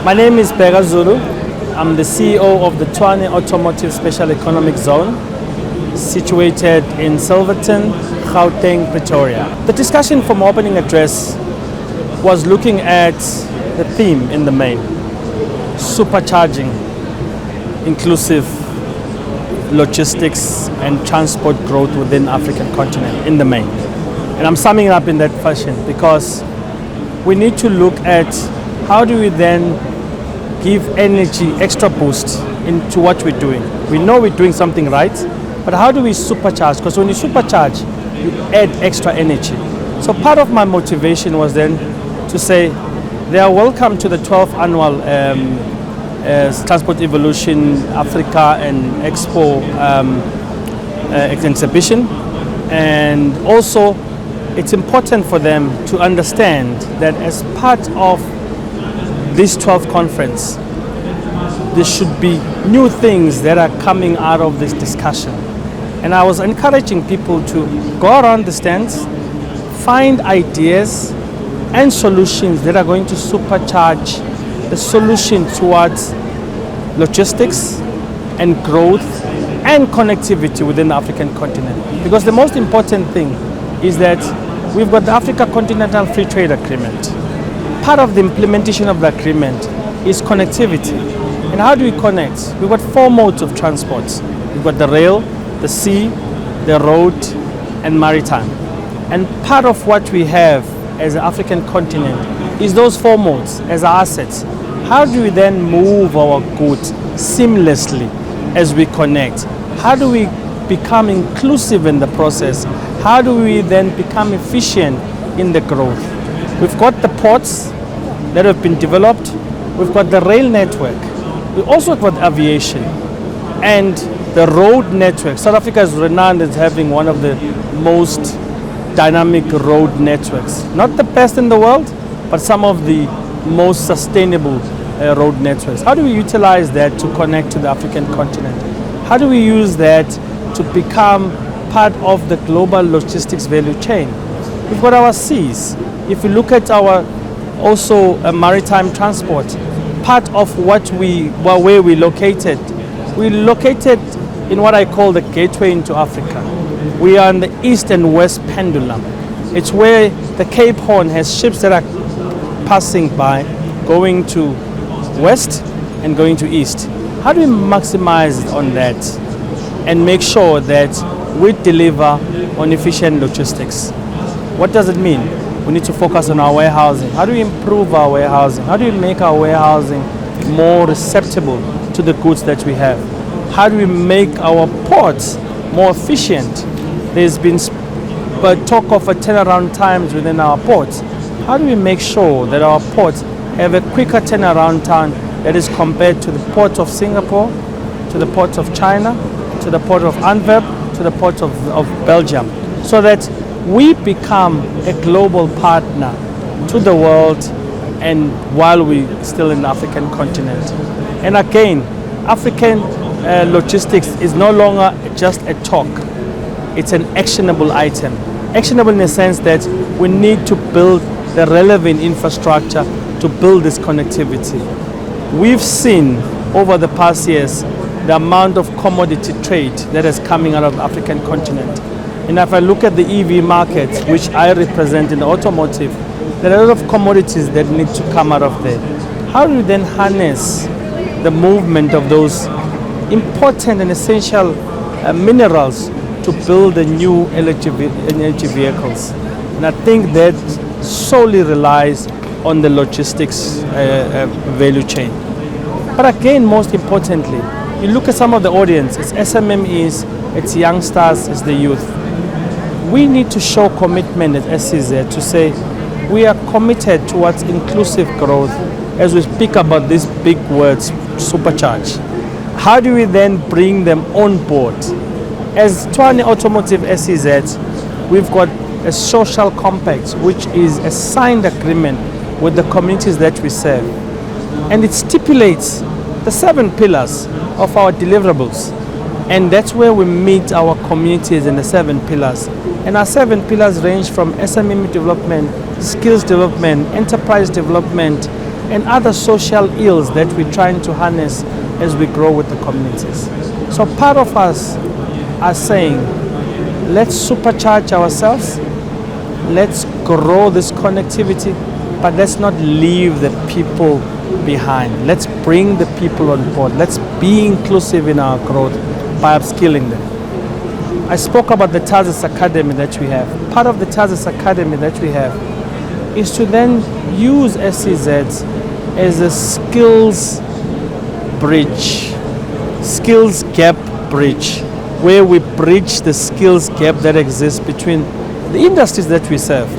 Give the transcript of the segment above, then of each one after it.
My name is Bheka Zulu. I'm the CEO of the Tshwane Automotive Special Economic Zone, situated in Silverton, Gauteng, Pretoria. The discussion from opening address was looking at the theme in the main, supercharging inclusive logistics and transport growth within the African continent in the main. And I'm summing it up in that fashion because we need to look at how do we then give energy, extra boost into what we're doing. We know we're doing something right, but how do we supercharge? Because when you supercharge, you add extra energy. So part of my motivation was then to say, they are welcome to the 12th annual Transport Evolution Africa and Expo exhibition. And also, it's important for them to understand that as part of this 12th conference, there should be new things that are coming out of this discussion. And I was encouraging people to go around the stands, find ideas and solutions that are going to supercharge the solution towards logistics and growth and connectivity within the African continent. Because the most important thing is that we've got the Africa Continental Free Trade Agreement. Part of the implementation of the agreement is connectivity. And how do we connect? We've got 4 modes of transport. We've got the rail, the sea, the road, and maritime. And part of what we have as the African continent is those 4 modes as our assets. How do we then move our goods seamlessly as we connect? How do we become inclusive in the process? How do we then become efficient in the growth? We've got the ports that have been developed. We've got the rail network. We also got aviation and the road network. South Africa is renowned as having one of the most dynamic road networks. Not the best in the world, but some of the most sustainable road networks. How do we utilize that to connect to the African continent? How do we use that to become part of the global logistics value chain? We've got our seas. If you look at our also maritime transport, part of what where we located in what I call the gateway into Africa. We are in the east and west pendulum. It's where the Cape Horn has ships that are passing by, going to west and going to east. How do we maximize on that and make sure that we deliver on efficient logistics? What does it mean? We need to focus on our warehousing. How do we improve our warehousing? How do we make our warehousing more receptible to the goods that we have? How do we make our ports more efficient? There's been talk of a turnaround times within our ports. How do we make sure that our ports have a quicker turnaround time that is compared to the port of Singapore, to the port of China, to the port of Antwerp, to the port of Belgium, so that we become a global partner to the world and while we're still in the African continent. And again, African logistics is no longer just a talk. It's an actionable item. Actionable in the sense that we need to build the relevant infrastructure to build this connectivity. We've seen over the past years the amount of commodity trade that is coming out of the African continent. And if I look at the EV market, which I represent in the automotive, there are a lot of commodities that need to come out of there. How do we then harness the movement of those important and essential minerals to build the new energy vehicles? And I think that solely relies on the logistics value chain. But again, most importantly, you look at some of the audience, it's SMMEs, it's youngsters, it's the youth. We need to show commitment at TASEZ to say we are committed towards inclusive growth as we speak about these big words, supercharge. How do we then bring them on board? As Tshwane Automotive TASEZ, we've got a social compact, which is a signed agreement with the communities that we serve. And it stipulates the 7 pillars of our deliverables. And that's where we meet our communities in the 7 pillars. And our 7 pillars range from SME development, skills development, enterprise development, and other social ills that we're trying to harness as we grow with the communities. So part of us are saying, let's supercharge ourselves, let's grow this connectivity, but let's not leave the people behind. Let's bring the people on board. Let's be inclusive in our growth by upskilling them. I spoke about the TASEZ Academy that we have. Part of the TASEZ Academy that we have is to then use SEZ as a skills bridge, skills gap bridge, where we bridge the skills gap that exists between the industries that we serve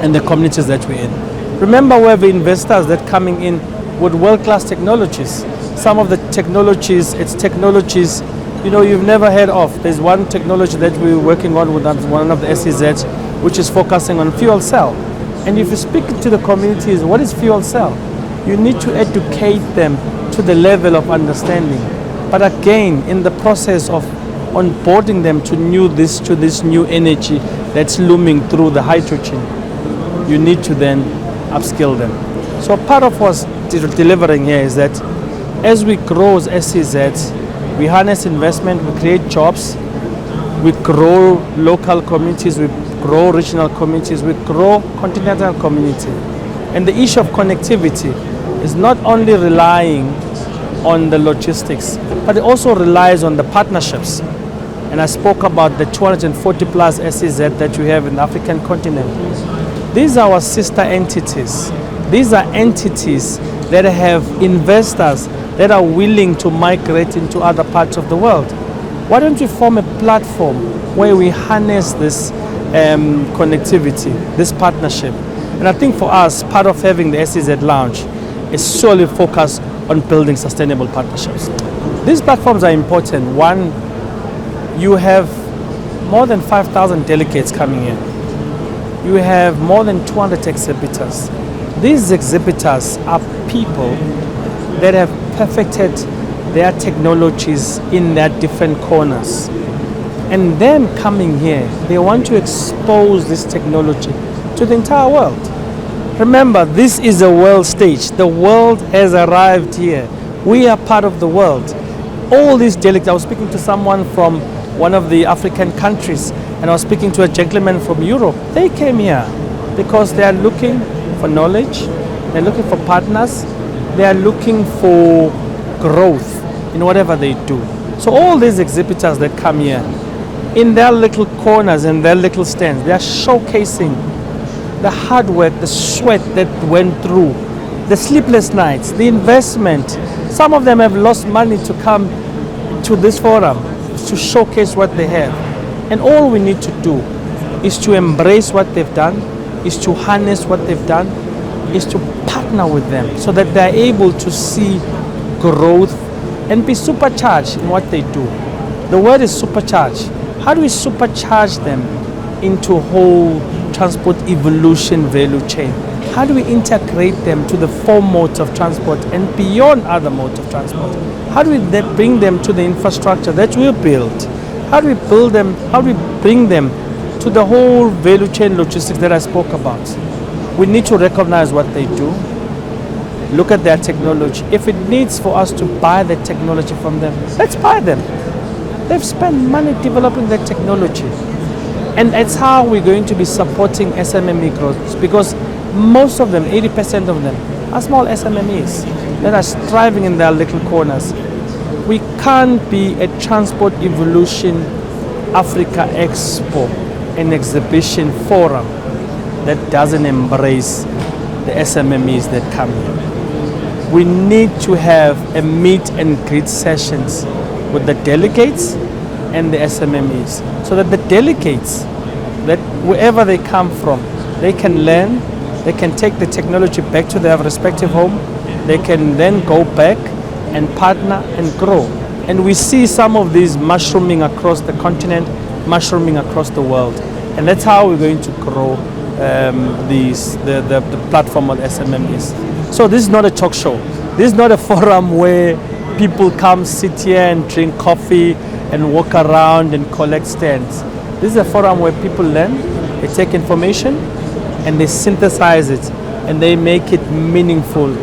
and the communities that we're in. Remember, we have investors that coming in with world-class technologies. Some of the technologies, it's technologies you've never heard of. There's one technology that we're working on with one of the SEZs, which is focusing on fuel cell. And if you speak to the communities, what is fuel cell? You need to educate them to the level of understanding. But again, in the process of onboarding them to this new energy that's looming through the hydrogen, you need to then upskill them. So part of what's delivering here is that as we grow as SEZ, we harness investment, we create jobs, we grow local communities, we grow regional communities, we grow continental community. And the issue of connectivity is not only relying on the logistics, but it also relies on the partnerships. And I spoke about the 240 plus SEZ that we have in the African continent. These are our sister entities. These are entities that have investors that are willing to migrate into other parts of the world. Why don't we form a platform where we harness this connectivity, this partnership? And I think for us, part of having the SEZ Lounge is solely focused on building sustainable partnerships. These platforms are important. One, you have more than 5,000 delegates coming in. You have more than 200 exhibitors. These exhibitors are people that have perfected their technologies in their different corners. And them coming here, they want to expose this technology to the entire world. Remember, this is a world stage. The world has arrived here. We are part of the world. All these delegates, I was speaking to someone from one of the African countries, and I was speaking to a gentleman from Europe. They came here because they are looking for knowledge, they're looking for partners, they are looking for growth in whatever they do. So all these exhibitors that come here, in their little corners and their little stands, they are showcasing the hard work, the sweat that went through, the sleepless nights, the investment. Some of them have lost money to come to this forum to showcase what they have. And all we need to do is to embrace what they've done, is to harness what they've done, is to partner with them so that they're able to see growth and be supercharged in what they do. The word is supercharge. How do we supercharge them into whole transport evolution value chain? How do we integrate them to the four modes of transport and beyond other modes of transport? How do we bring them to the infrastructure that we build? How do we build them? How do we bring them to the whole value chain logistics that I spoke about? We need to recognize what they do, look at their technology. If it needs for us to buy the technology from them, let's buy them. They've spent money developing their technology. And that's how we're going to be supporting SMME growth, because most of them, 80% of them, are small SMMEs that are striving in their little corners. We can't be a Transport Evolution Africa Expo, an exhibition forum that doesn't embrace the SMMEs that come here. We need to have a meet and greet sessions with the delegates and the SMMEs, so that the delegates, that wherever they come from, they can learn, they can take the technology back to their respective home, they can then go back and partner and grow. And we see some of these mushrooming across the continent, mushrooming across the world. And that's how we're going to grow the platform of SMMEs. So this is not a talk show. This is not a forum where people come sit here and drink coffee and walk around and collect stands. This is a forum where people learn, they take information, and they synthesize it and they make it meaningful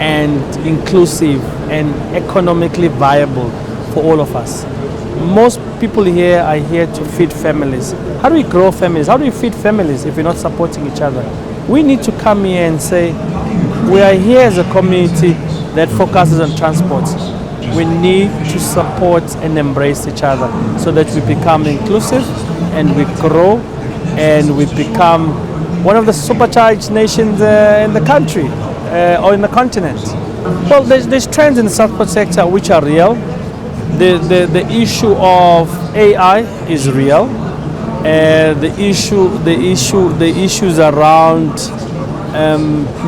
and inclusive and economically viable for all of us. Most people here are here to feed families. How do we grow families? How do we feed families if we're not supporting each other? We need to come here and say, we are here as a community that focuses on transport. We need to support and embrace each other so that we become inclusive and we grow and we become one of the supercharged nations in the country or in the continent. Well, there's trends in the transport sector which are real. The issue of AI is real. The issues around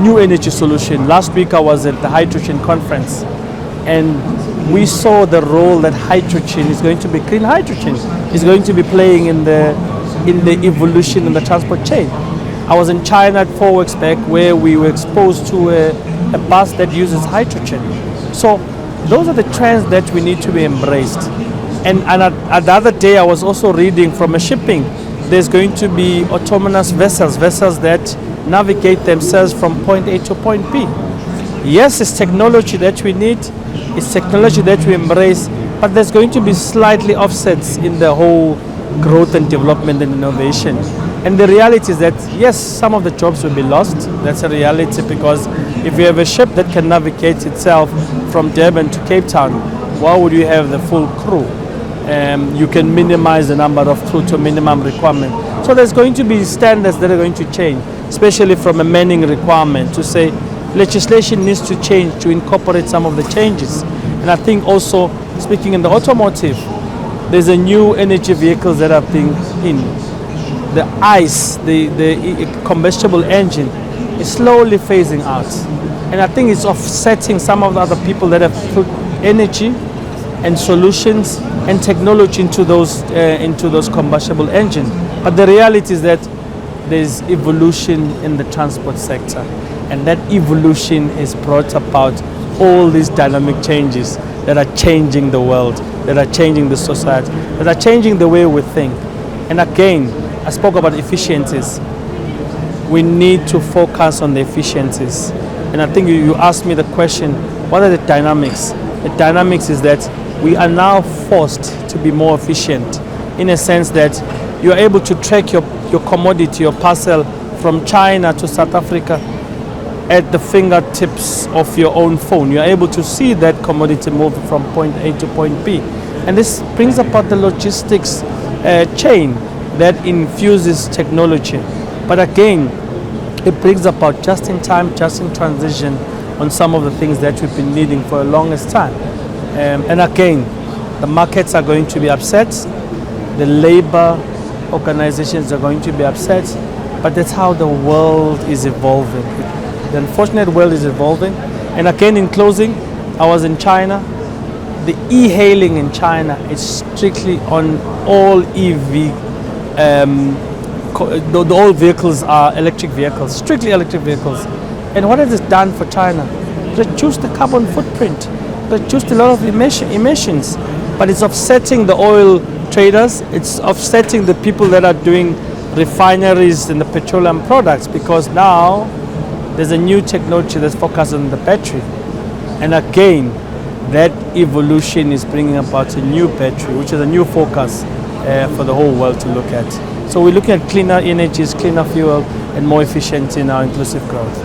new energy solution. Last week I was at the hydrogen conference, and we saw the role that hydrogen is going to be, clean hydrogen is going to be playing in the evolution in the transport chain. I was in China 4 weeks back where we were exposed to a bus that uses hydrogen. So those are the trends that we need to be embraced. And the other day I was also reading from a shipping, there's going to be autonomous vessels that navigate themselves from point A to point B. Yes, it's technology that we need, it's technology that we embrace, but there's going to be slightly offsets in the whole growth and development and innovation. And the reality is that, yes, some of the jobs will be lost. That's a reality, because if you have a ship that can navigate itself from Durban to Cape Town, why would you have the full crew? You can minimize the number of crew to minimum requirement. So there's going to be standards that are going to change, especially from a manning requirement, to say legislation needs to change to incorporate some of the changes. And I think also, speaking in the automotive, there's a new energy vehicles that are being in. The ICE, the combustible engine, is slowly phasing out. And I think it's offsetting some of the other people that have put energy and solutions and technology into those combustible engines. But the reality is that there's evolution in the transport sector, and that evolution has brought about all these dynamic changes that are changing the world, that are changing the society, that are changing the way we think. And again, I spoke about efficiencies. We need to focus on the efficiencies. And I think you asked me the question, what are the dynamics? The dynamics is that we are now forced to be more efficient, in a sense that you are able to track your commodity, your parcel from China to South Africa at the fingertips of your own phone. You are able to see that commodity move from point A to point B. And this brings about the logistics chain that infuses technology. But again, it brings about just in time, just in transition on some of the things that we've been needing for the longest time. And again, the markets are going to be upset, the labor organizations are going to be upset, but that's how the world is evolving. The unfortunate world is evolving. And again, in closing, I was in China. The e-hailing in China is strictly on all EV. All vehicles are electric vehicles, strictly electric vehicles. And what has this done for China? Reduced the carbon footprint, reduced a lot of emissions, but it's offsetting the oil traders, it's offsetting the people that are doing refineries and the petroleum products, because now there's a new technology that's focused on the battery. And again, that evolution is bringing about a new battery, which is a new focus for the whole world to look at. So we're looking at cleaner energies, cleaner fuel, and more efficient in our inclusive growth.